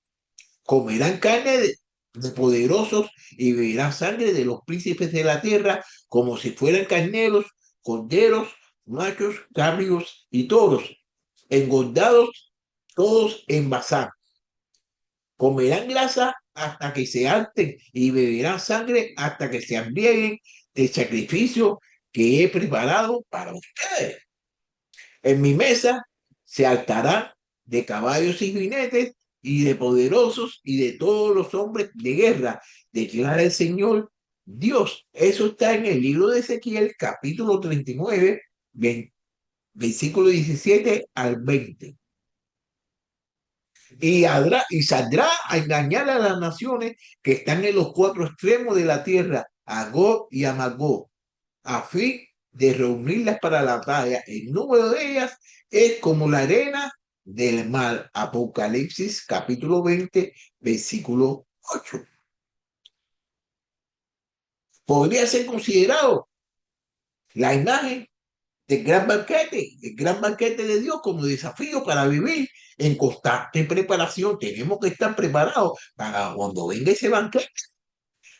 Comerán carne de poderosos y beberán sangre de los príncipes de la tierra, como si fueran carneros, corderos, machos, cabríos y toros, engordados todos en Basán. Comerán grasa hasta que se harten y beberán sangre hasta que se embriaguen del sacrificio que he preparado para ustedes. En mi mesa se hartarán de caballos y jinetes y de poderosos y de todos los hombres de guerra, declara el Señor Dios. Eso está en el libro de Ezequiel, capítulo 39, versículo 17 al 20. Y saldrá a engañar a las naciones que están en los cuatro extremos de la tierra, a Gog y a Magog, a fin de reunirlas para la batalla. El número de ellas es como la arena del mar. Apocalipsis capítulo 20, versículo 8. podría ser considerado la imagen el gran banquete de Dios como desafío para vivir en constante preparación. Tenemos que estar preparados para cuando venga ese banquete.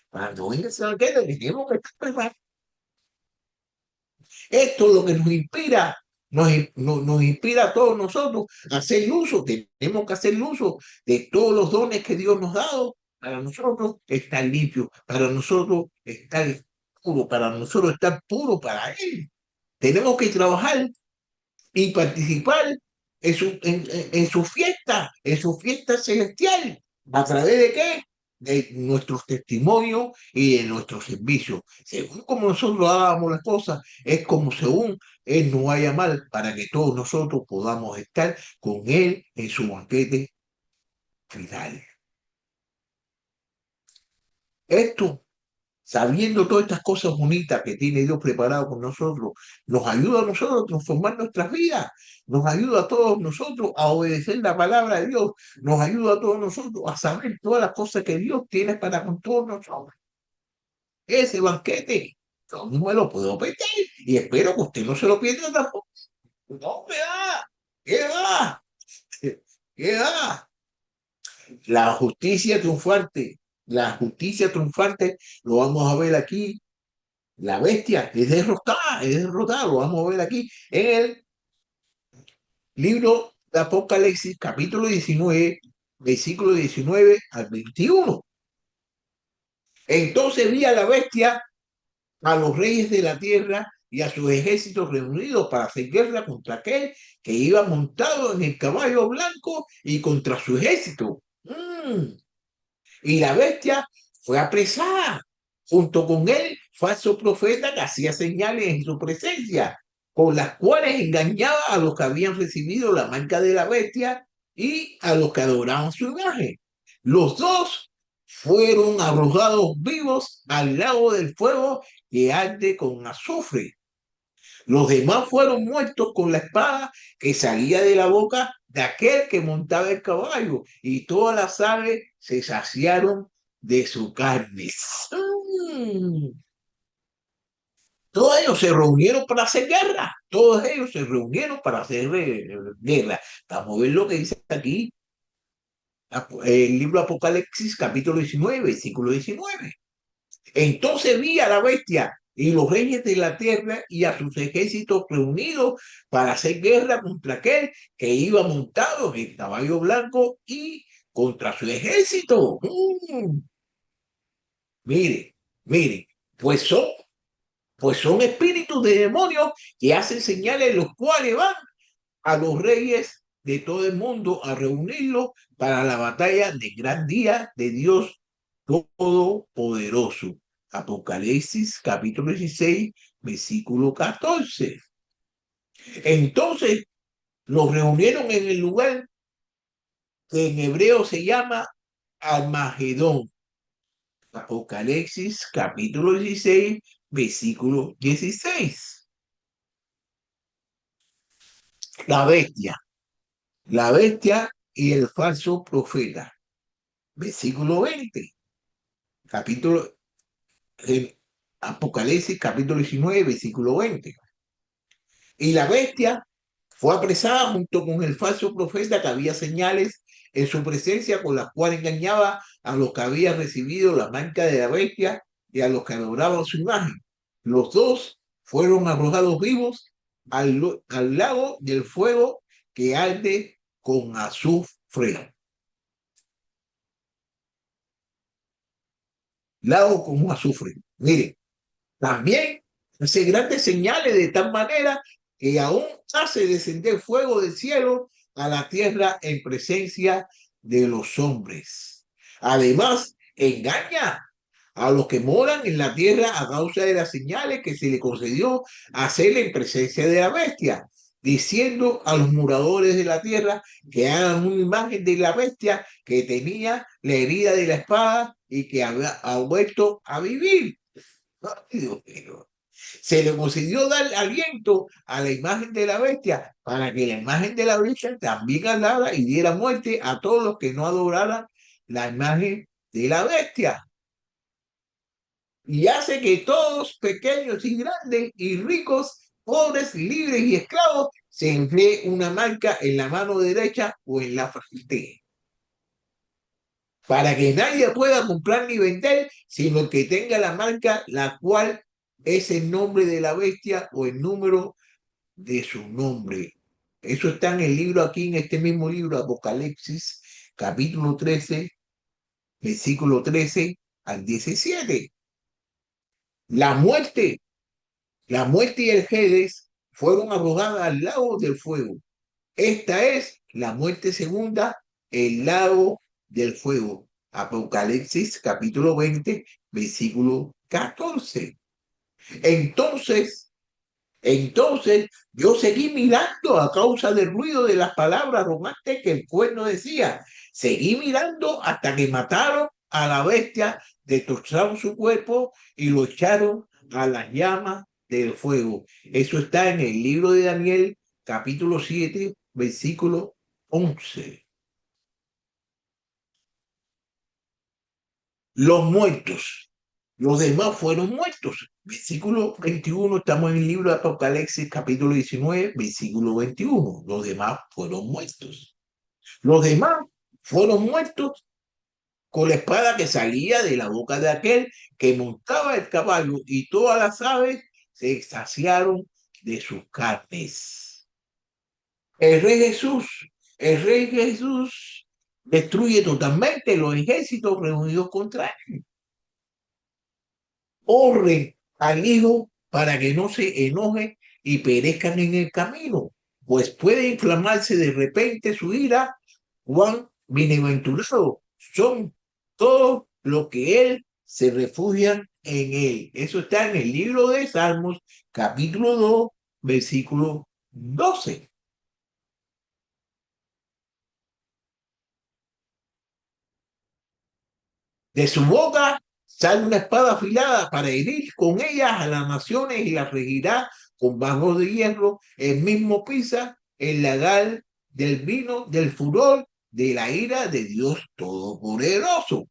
Cuando venga ese banquete, tenemos que estar preparados. Esto es lo que nos inspira, nos inspira a todos nosotros a hacer uso, tenemos que hacer uso de todos los dones que Dios nos ha dado para nosotros estar limpios, para nosotros estar puros, para nosotros estar puros para Él. Tenemos que trabajar y participar en su fiesta celestial. ¿A través de qué? De nuestros testimonios y de nuestros servicios. Según como nosotros hagamos las cosas, es como según Él nos vaya mal para que todos nosotros podamos estar con Él en su banquete final. Esto sabiendo todas estas cosas bonitas que tiene Dios preparado con nosotros, nos ayuda a nosotros a transformar nuestras vidas, nos ayuda a todos nosotros a obedecer la palabra de Dios, nos ayuda a todos nosotros a saber todas las cosas que Dios tiene para con todos nosotros. Ese banquete, yo no me lo puedo perder y espero que usted no se lo pierda tampoco. No me da, ¿qué da? ¿Qué da? La justicia triunfante, lo vamos a ver aquí. La bestia es derrotada, lo vamos a ver aquí en el libro de Apocalipsis, capítulo 19, versículo 19 al 21. Entonces vi a la bestia, a los reyes de la tierra y a sus ejércitos reunidos para hacer guerra contra aquel que iba montado en el caballo blanco y contra su ejército. Y la bestia fue apresada. Junto con él, falso profeta que hacía señales en su presencia, con las cuales engañaba a los que habían recibido la marca de la bestia y a los que adoraban su imagen. Los dos fueron arrojados vivos al lago del fuego que arde con azufre. Los demás fueron muertos con la espada que salía de la boca de aquel que montaba el caballo, y todas las aves se saciaron de su carne. Mm. Todos ellos se reunieron para hacer guerra. Todos ellos se reunieron para hacer guerra. Vamos a ver lo que dice aquí el libro Apocalipsis, capítulo 19, versículo 19. Entonces vi a la bestia y los reyes de la tierra y a sus ejércitos reunidos para hacer guerra contra aquel que iba montado en el caballo blanco y contra su ejército. Mire, mire, pues son, pues son espíritus de demonios que hacen señales los cuales van a los reyes de todo el mundo a reunirlos para la batalla de gran día de Dios Todopoderoso. Apocalipsis capítulo 16, versículo 14. Entonces los reunieron en el lugar que en hebreo se llama Armagedón. Apocalipsis capítulo 16, versículo 16. La bestia, la bestia y el falso profeta. Versículo 20. Capítulo Apocalipsis capítulo 19, versículo 20. Y la bestia fue apresada junto con el falso profeta que había señales en su presencia con las cuales engañaba a los que habían recibido la marca de la bestia y a los que adoraban su imagen. Los dos fueron arrojados vivos al lago del fuego que arde con azufre. Lago con azufre. Mire, también hace grandes señales de tal manera que aún hace descender fuego del cielo a la tierra en presencia de los hombres. Además, engaña a los que moran en la tierra a causa de las señales que se le concedió hacer en presencia de la bestia, diciendo a los moradores de la tierra que hagan una imagen de la bestia que tenía la herida de la espada y que ha vuelto a vivir. Ay, Dios mío. Se le concedió dar aliento a la imagen de la bestia para que la imagen de la bestia también hablara y diera muerte a todos los que no adoraran la imagen de la bestia. y hace que todos, pequeños y grandes, y ricos, pobres, libres y esclavos, se emplee una marca en la mano derecha o en la frente, para que nadie pueda comprar ni vender, sino que tenga la marca, la cual es el nombre de la bestia o el número de su nombre. Eso está en el libro, aquí en este mismo libro, Apocalipsis, capítulo 13, versículo 13 al 17. La muerte, la muerte y el Hades fueron arrojadas al lago del fuego. Esta es la muerte segunda, el lago del fuego. Apocalipsis capítulo 20, versículo 14. Entonces, entonces yo seguí mirando a causa del ruido de las palabras romantes que el cuerno decía. Seguí mirando hasta que mataron a la bestia, destrozaron su cuerpo y lo echaron a las llamas del fuego. Eso está en el libro de Daniel, capítulo 7, versículo 11. Los muertos. Los demás fueron muertos. Versículo 21, estamos en el libro de Apocalipsis, capítulo 19, versículo 21. Los demás fueron muertos. Los demás fueron muertos con la espada que salía de la boca de aquel que montaba el caballo, y todas las aves se extasiaron de sus carnes. El rey Jesús, el rey Jesús destruye totalmente los ejércitos reunidos contra él. Honren al Hijo para que no se enoje y perezcan en el camino, pues puede inflamarse de repente su ira. Cuán bienaventurados son todos los que él se refugian en él. Eso está en el libro de Salmos, capítulo 2, versículo 12. De su boca sale una espada afilada para herir con ella a las naciones, y las regirá con vasos de hierro. El mismo pisa el lagar del vino del furor de la ira de Dios Todopoderoso.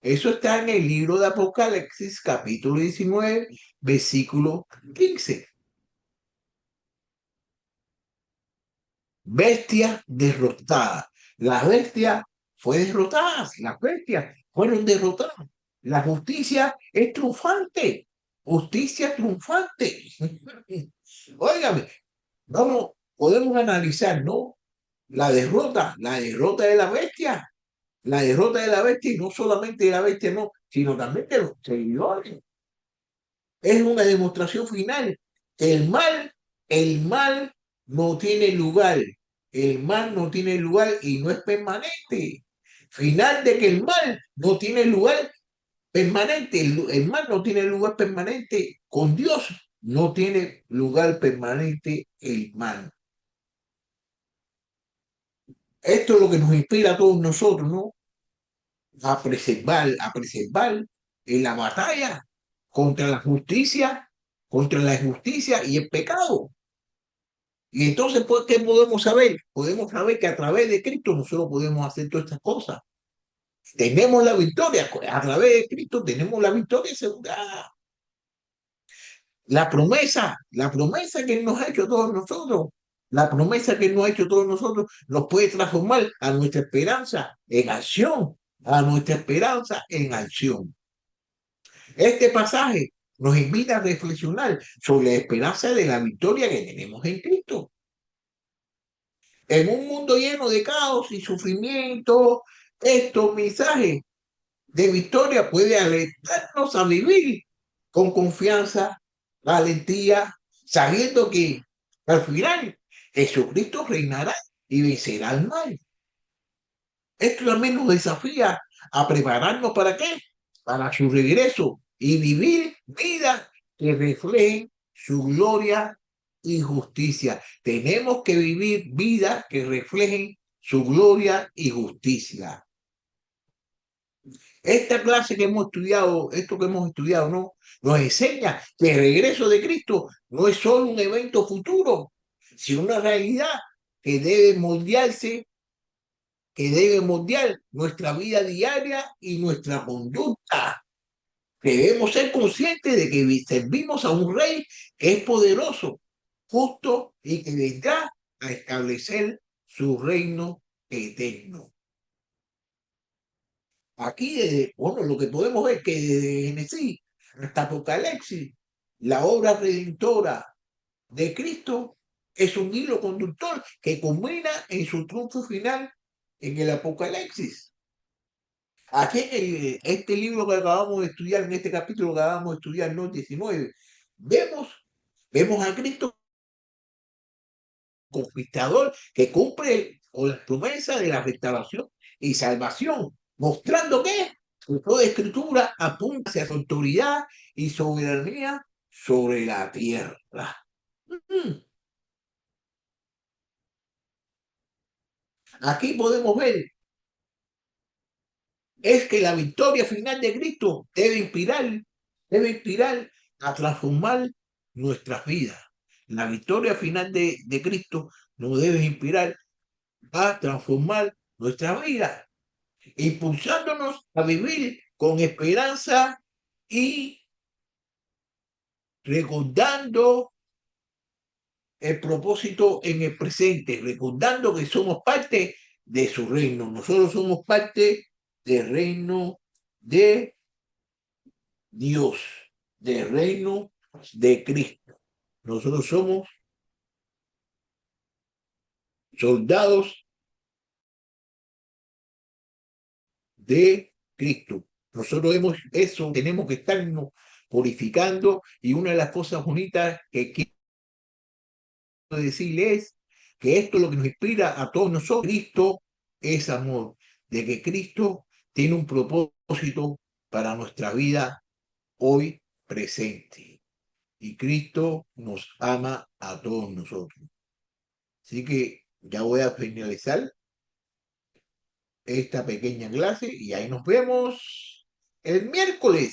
Eso está en el libro de Apocalipsis, capítulo 19, versículo 15. Bestia derrotada. La bestia fue derrotada. Las bestias fueron derrotadas. La justicia es triunfante. Justicia triunfante. Óigame, vamos, podemos analizar, ¿no? La derrota de la bestia. La derrota de la bestia, y no solamente de la bestia, no, sino también de los seguidores. Es una demostración final. El mal, el mal no tiene lugar. El mal no tiene lugar y no es permanente. Final de que el mal no tiene lugar permanente. El mal no tiene lugar permanente. Con Dios no tiene lugar permanente el mal. Esto es lo que nos inspira a todos nosotros, ¿no? A preservar en la batalla contra la injusticia y el pecado. Y entonces, pues, ¿qué podemos saber? Podemos saber que a través de Cristo nosotros podemos hacer todas estas cosas. Tenemos la victoria, a través de Cristo tenemos la victoria asegurada. La promesa que Él nos ha hecho a todos nosotros, la promesa que Él nos ha hecho a todos nosotros, nos puede transformar a nuestra esperanza en acción, a nuestra esperanza en acción. Este pasaje nos invita a reflexionar sobre la esperanza de la victoria que tenemos en Cristo. En un mundo lleno de caos y sufrimiento, estos mensajes de victoria pueden alentarnos a vivir con confianza, valentía, sabiendo que al final Jesucristo reinará y vencerá al mal. Esto también nos desafía a prepararnos para qué, para su regreso y vivir vidas que reflejen su gloria y justicia. Tenemos que vivir vidas que reflejen su gloria y justicia. Esta clase que hemos estudiado, esto que hemos estudiado, ¿no? Nos enseña que el regreso de Cristo no es solo un evento futuro, sino una realidad que debe moldearse, que debe moldear nuestra vida diaria y nuestra conducta. Debemos ser conscientes de que servimos a un rey que es poderoso, justo y que vendrá a establecer su reino eterno. Aquí, bueno, lo que podemos ver es que desde Génesis hasta Apocalipsis, la obra redentora de Cristo es un hilo conductor que culmina en su triunfo final en el Apocalipsis. Aquí en este libro que acabamos de estudiar, en este capítulo que acabamos de estudiar, no 19, vemos, vemos a Cristo conquistador que cumple con las promesas de la restauración y salvación, mostrando que toda escritura apunta hacia su autoridad y soberanía sobre la tierra. Mm. Aquí podemos ver es que la victoria final de Cristo debe inspirar a transformar nuestras vidas. La victoria final de Cristo nos debe inspirar a transformar nuestras vidas, impulsándonos a vivir con esperanza y recordando el propósito en el presente, recordando que somos parte de su reino. Nosotros somos parte del reino de Dios, del reino de Cristo. Nosotros somos soldados de Cristo. Nosotros eso, tenemos que estarnos purificando y una de las cosas bonitas que quiero decirle es que esto es lo que nos inspira a todos nosotros. Cristo es amor, de que Cristo tiene un propósito para nuestra vida hoy presente. Y Cristo nos ama a todos nosotros. Así que ya voy a finalizar esta pequeña clase y ahí nos vemos el miércoles.